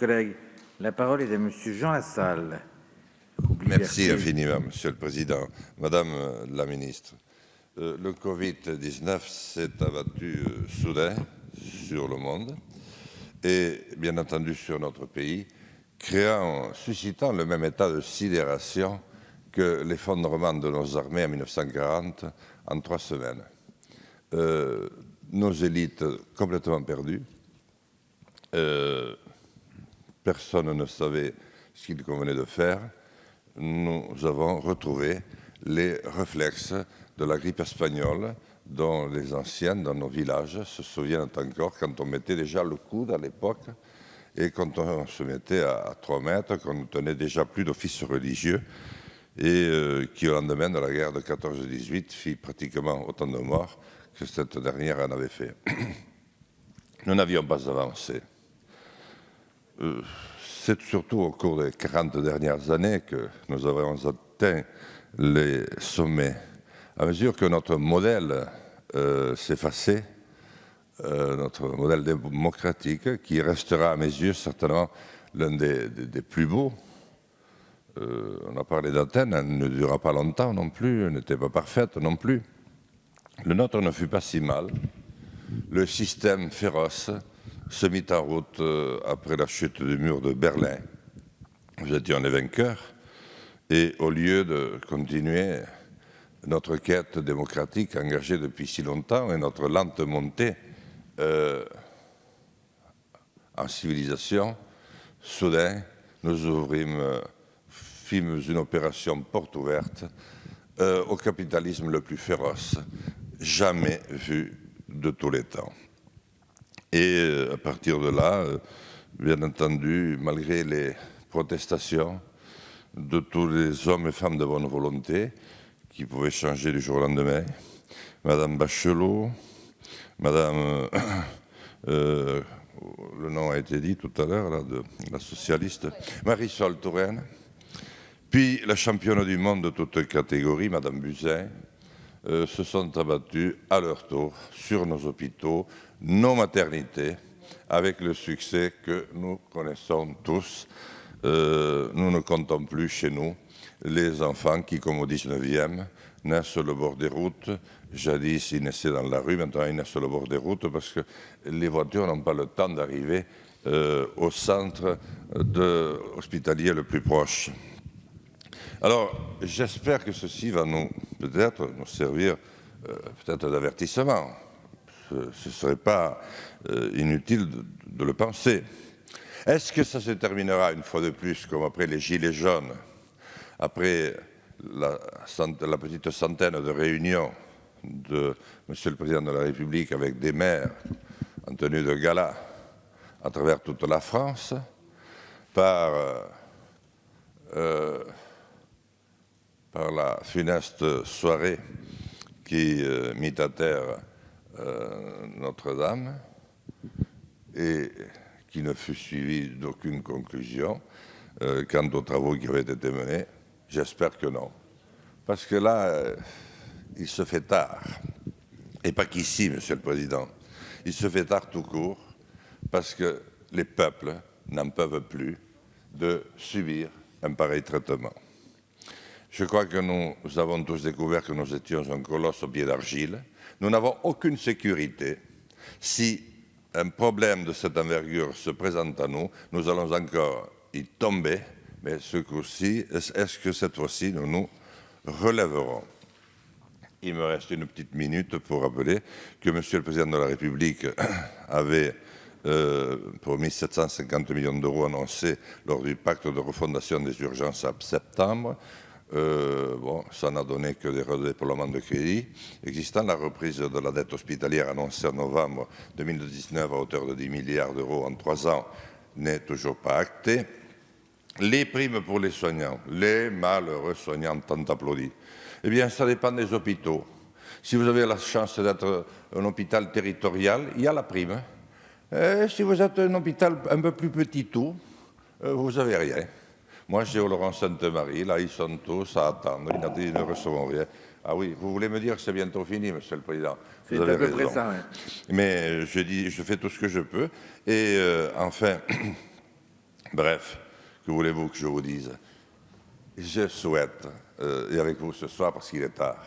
collègue. La parole est à Monsieur Jean Lassalle. Merci infiniment, Monsieur le Président. Madame la Ministre, le Covid-19 s'est abattu soudain sur le monde et bien entendu sur notre pays, suscitant le même état de sidération que l'effondrement de nos armées en 1940 en 3 semaines. Nos élites complètement perdues, personne ne savait ce qu'il convenait de faire. Nous avons retrouvé les réflexes de la grippe espagnole dont les anciens dans nos villages se souviennent encore quand on mettait déjà le coude à l'époque et quand on se mettait à 3 mètres, qu'on nous tenait déjà plus d'office religieux et qui au lendemain de la guerre de 14-18 fit pratiquement autant de morts que cette dernière en avait fait. Nous n'avions pas avancé. C'est surtout au cours des 40 dernières années que nous avons atteint les sommets. À mesure que notre modèle s'effaçait, notre modèle démocratique, qui restera à mes yeux certainement l'un des plus beaux, on a parlé d'Athènes, elle ne durera pas longtemps non plus, elle n'était pas parfaite non plus. Le nôtre ne fut pas si mal. Le système féroce se mit en route après la chute du mur de Berlin. Nous étions les vainqueurs et au lieu de continuer notre quête démocratique engagée depuis si longtemps et notre lente montée en civilisation, soudain, nous fîmes une opération porte ouverte au capitalisme le plus féroce jamais vu de tous les temps. Et à partir de là, bien entendu, malgré les protestations de tous les hommes et femmes de bonne volonté qui pouvaient changer du jour au lendemain, Madame Bachelot, Madame, le nom a été dit tout à l'heure, là, de la socialiste, Marisol Touraine, puis la championne du monde de toutes catégories, Madame Buzyn, se sont abattus à leur tour sur nos hôpitaux, nos maternités, avec le succès que nous connaissons tous. Nous ne comptons plus chez nous les enfants qui, comme au 19e, naissent sur le bord des routes. Jadis, ils naissaient dans la rue, maintenant ils naissent sur le bord des routes parce que les voitures n'ont pas le temps d'arriver au centre hospitalier le plus proche. Alors, j'espère que ceci va peut-être nous servir peut-être d'avertissement. Ce ne serait pas inutile de le penser. Est-ce que ça se terminera une fois de plus, comme après les Gilets jaunes, après la petite centaine de réunions de Monsieur le Président de la République avec des maires en tenue de gala à travers toute la France, par la funeste soirée qui mit à terre Notre-Dame et qui ne fut suivie d'aucune conclusion quant aux travaux qui avaient été menés. J'espère que non. Parce que là, il se fait tard. Et pas qu'ici, Monsieur le Président. Il se fait tard tout court parce que les peuples n'en peuvent plus de subir un pareil traitement. Je crois que nous avons tous découvert que nous étions un colosse au pied d'argile. Nous n'avons aucune sécurité. Si un problème de cette envergure se présente à nous, nous allons encore y tomber. Mais ce coup-ci, est-ce que cette fois-ci, nous nous relèverons? Il me reste une petite minute pour rappeler que Monsieur le Président de la République avait promis 750 millions d'euros annoncés lors du pacte de refondation des urgences en septembre. Ça n'a donné que des redéploiements de crédits existants. La reprise de la dette hospitalière annoncée en novembre 2019 à hauteur de 10 milliards d'euros en 3 ans n'est toujours pas actée. Les primes pour les soignants, les malheureux soignants tant applaudis, eh bien, ça dépend des hôpitaux. Si vous avez la chance d'être un hôpital territorial, il y a la prime. Et si vous êtes un hôpital un peu plus petit tout, vous n'avez rien. Moi, j'ai au Laurent Sainte-Marie, là, ils sont tous à attendre, ils ne recevront rien. Ah oui, vous voulez me dire que c'est bientôt fini, Monsieur le Président? Vous avez raison. C'est à peu près ça, oui. Mais je fais tout ce que je peux. Et enfin, Bref, que voulez-vous que je vous dise? Je souhaite, et avec vous ce soir parce qu'il est tard,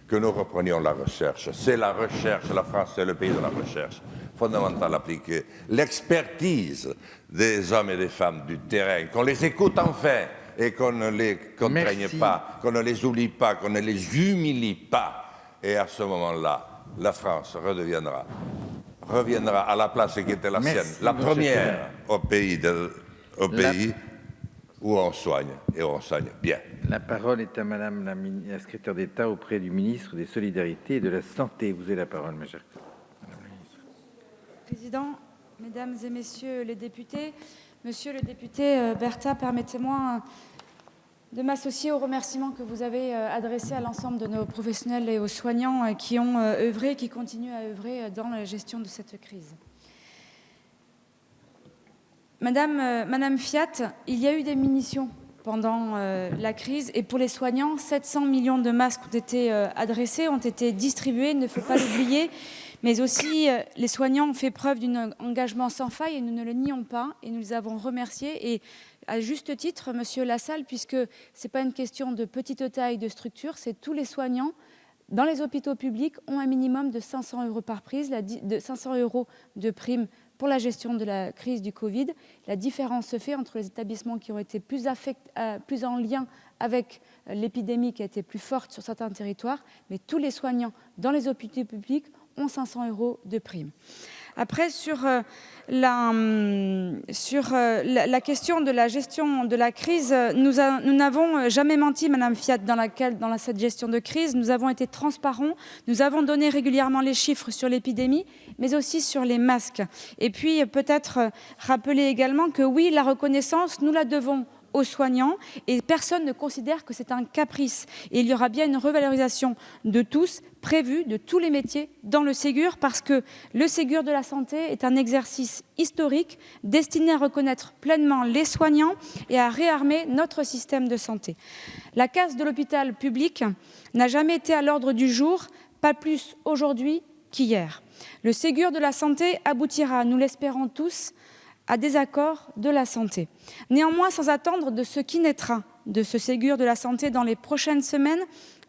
que nous reprenions la recherche. C'est la recherche, la France c'est le pays de la recherche. Fondamental appliquer l'expertise des hommes et des femmes du terrain, qu'on les écoute enfin et qu'on ne les contraigne pas, qu'on ne les oublie pas, qu'on ne les humilie pas. Et à ce moment-là, la France reviendra à la place qui était la sienne, la première au pays où on soigne et on soigne bien. La parole est à Madame la secrétaire d'État auprès du ministre des Solidarités et de la Santé. Vous avez la parole, ma chère collègue. Président, Mesdames et Messieurs les députés, Monsieur le député Bertha, permettez-moi de m'associer aux remerciements que vous avez adressés à l'ensemble de nos professionnels et aux soignants qui ont œuvré et qui continuent à œuvrer dans la gestion de cette crise. Madame Fiat, il y a eu des munitions pendant la crise et pour les soignants, 700 millions de masques ont été adressés, ont été distribués, il ne faut pas l'oublier, mais aussi les soignants ont fait preuve d'un engagement sans faille et nous ne le nions pas et nous les avons remerciés et à juste titre, Monsieur Lassalle, puisque ce n'est pas une question de petite taille de structure, c'est tous les soignants dans les hôpitaux publics ont un minimum de 500 € par prise, de 500 € de prime pour la gestion de la crise du Covid. La différence se fait entre les établissements qui ont été plus en lien avec l'épidémie qui a été plus forte sur certains territoires, mais tous les soignants dans les hôpitaux publics ont 500 € de prime. Après, sur la question de la gestion de la crise, nous n'avons jamais menti, Madame Fiat, dans cette gestion de crise. Nous avons été transparents, nous avons donné régulièrement les chiffres sur l'épidémie, mais aussi sur les masques. Et puis, peut-être rappeler également que oui, la reconnaissance, nous la devons aux soignants et personne ne considère que c'est un caprice. Et il y aura bien une revalorisation de tous, prévue de tous les métiers dans le Ségur parce que le Ségur de la santé est un exercice historique destiné à reconnaître pleinement les soignants et à réarmer notre système de santé. La casse de l'hôpital public n'a jamais été à l'ordre du jour, pas plus aujourd'hui qu'hier. Le Ségur de la santé aboutira, nous l'espérons tous, à des accords de la santé. Néanmoins, sans attendre de ce qui naîtra de ce Ségur de la santé dans les prochaines semaines,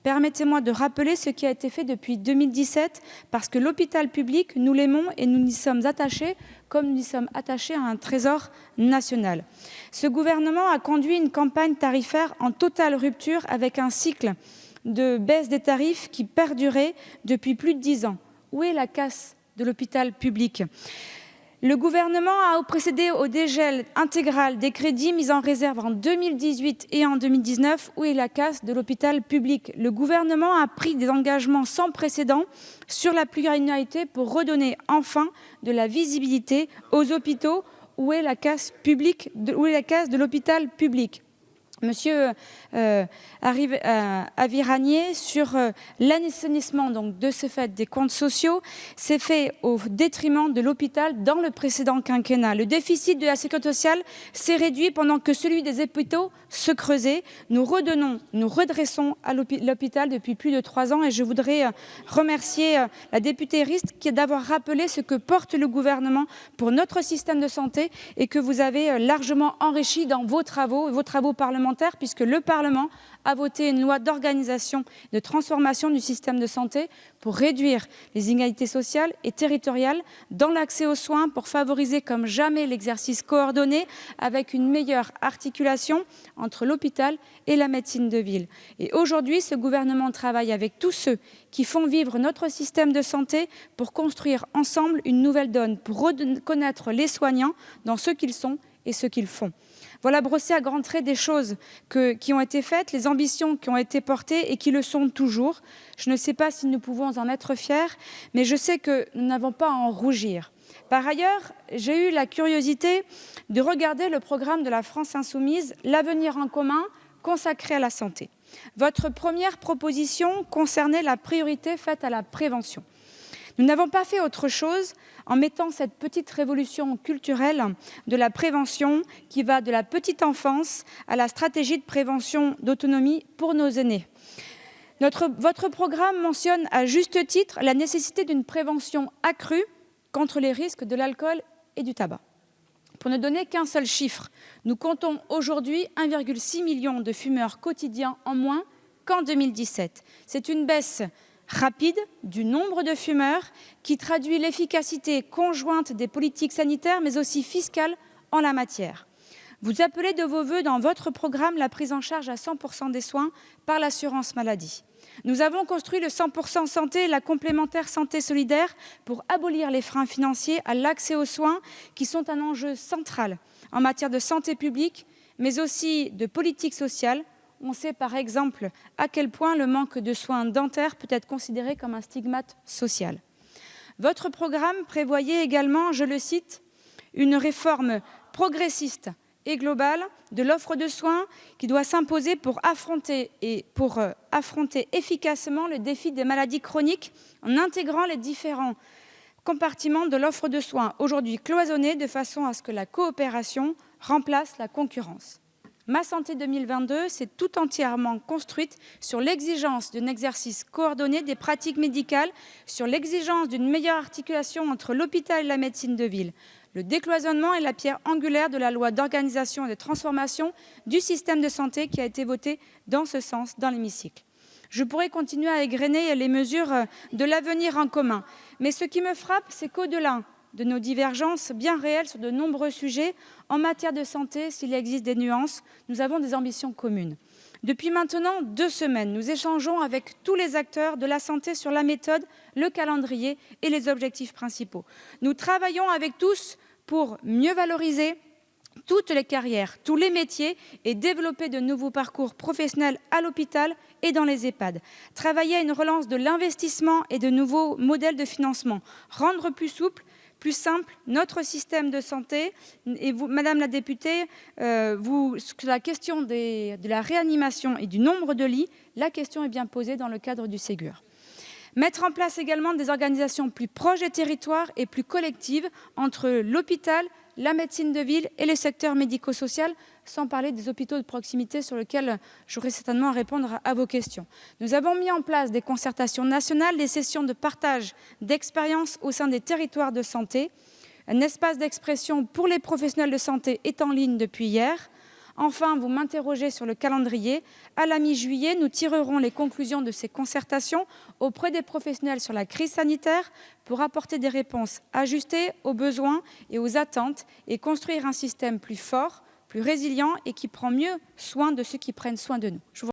permettez-moi de rappeler ce qui a été fait depuis 2017, parce que l'hôpital public, nous l'aimons et nous y sommes attachés, comme nous y sommes attachés à un trésor national. Ce gouvernement a conduit une campagne tarifaire en totale rupture avec un cycle de baisse des tarifs qui perdurait depuis plus de 10 ans. Où est la casse de l'hôpital public ? Le gouvernement a procédé au dégel intégral des crédits mis en réserve en 2018 et en 2019. Où est la casse de l'hôpital public ? Le gouvernement a pris des engagements sans précédent sur la pluriannualité pour redonner enfin de la visibilité aux hôpitaux. Où est la casse publique ? Où est la casse de l'hôpital public ? Monsieur Aviragnet, sur l'assainissement de ce fait des comptes sociaux, c'est fait au détriment de l'hôpital dans le précédent quinquennat. Le déficit de la sécurité sociale s'est réduit pendant que celui des hôpitaux se creusait. Nous redressons à l'hôpital depuis plus de 3 ans et je voudrais remercier la députée Rist d'avoir rappelé ce que porte le gouvernement pour notre système de santé et que vous avez largement enrichi dans vos travaux parlementaires, puisque le Parlement a voté une loi d'organisation, de transformation du système de santé pour réduire les inégalités sociales et territoriales dans l'accès aux soins, pour favoriser comme jamais l'exercice coordonné avec une meilleure articulation entre l'hôpital et la médecine de ville. Et aujourd'hui, ce gouvernement travaille avec tous ceux qui font vivre notre système de santé pour construire ensemble une nouvelle donne, pour reconnaître les soignants dans ce qu'ils sont et ce qu'ils font. Voilà brossé à grands traits des choses qui ont été faites, les ambitions qui ont été portées et qui le sont toujours. Je ne sais pas si nous pouvons en être fiers, mais je sais que nous n'avons pas à en rougir. Par ailleurs, j'ai eu la curiosité de regarder le programme de la France Insoumise, L'Avenir en commun, consacré à la santé. Votre première proposition concernait la priorité faite à la prévention. Nous n'avons pas fait autre chose en mettant cette petite révolution culturelle de la prévention qui va de la petite enfance à la stratégie de prévention d'autonomie pour nos aînés. Votre programme mentionne à juste titre la nécessité d'une prévention accrue contre les risques de l'alcool et du tabac. Pour ne donner qu'un seul chiffre, nous comptons aujourd'hui 1,6 million de fumeurs quotidiens en moins qu'en 2017. C'est une baisse rapide du nombre de fumeurs qui traduit l'efficacité conjointe des politiques sanitaires mais aussi fiscales en la matière. Vous appelez de vos vœux dans votre programme la prise en charge à 100% des soins par l'assurance maladie. Nous avons construit le 100% santé et la complémentaire santé solidaire pour abolir les freins financiers à l'accès aux soins qui sont un enjeu central en matière de santé publique, mais aussi de politique sociale. On sait par exemple à quel point le manque de soins dentaires peut être considéré comme un stigmate social. Votre programme prévoyait également, je le cite, une réforme progressiste et globale de l'offre de soins qui doit s'imposer pour affronter efficacement le défi des maladies chroniques en intégrant les différents compartiments de l'offre de soins aujourd'hui cloisonnés de façon à ce que la coopération remplace la concurrence. Ma Santé 2022 s'est tout entièrement construite sur l'exigence d'un exercice coordonné des pratiques médicales, sur l'exigence d'une meilleure articulation entre l'hôpital et la médecine de ville. Le décloisonnement est la pierre angulaire de la loi d'organisation et de transformation du système de santé qui a été votée dans ce sens dans l'hémicycle. Je pourrais continuer à égrener les mesures de l'avenir en commun, mais ce qui me frappe, c'est qu'au-delà de nos divergences bien réelles sur de nombreux sujets, en matière de santé, s'il existe des nuances, nous avons des ambitions communes. Depuis maintenant 2 semaines, nous échangeons avec tous les acteurs de la santé sur la méthode, le calendrier et les objectifs principaux. Nous travaillons avec tous pour mieux valoriser toutes les carrières, tous les métiers et développer de nouveaux parcours professionnels à l'hôpital et dans les EHPAD. Travailler à une relance de l'investissement et de nouveaux modèles de financement. Rendre plus souple, plus simple notre système de santé. Et vous, Madame la députée, la question de la réanimation et du nombre de lits, la question est bien posée dans le cadre du Ségur. Mettre en place également des organisations plus proches des territoires et plus collectives entre l'hôpital, la médecine de ville et les secteurs médico-social, sans parler des hôpitaux de proximité sur lesquels j'aurai certainement à répondre à vos questions. Nous avons mis en place des concertations nationales, des sessions de partage d'expériences au sein des territoires de santé. Un espace d'expression pour les professionnels de santé est en ligne depuis hier. Enfin, vous m'interrogez sur le calendrier. À la mi-juillet, nous tirerons les conclusions de ces concertations auprès des professionnels sur la crise sanitaire pour apporter des réponses ajustées aux besoins et aux attentes et construire un système plus fort, plus résilient et qui prend mieux soin de ceux qui prennent soin de nous.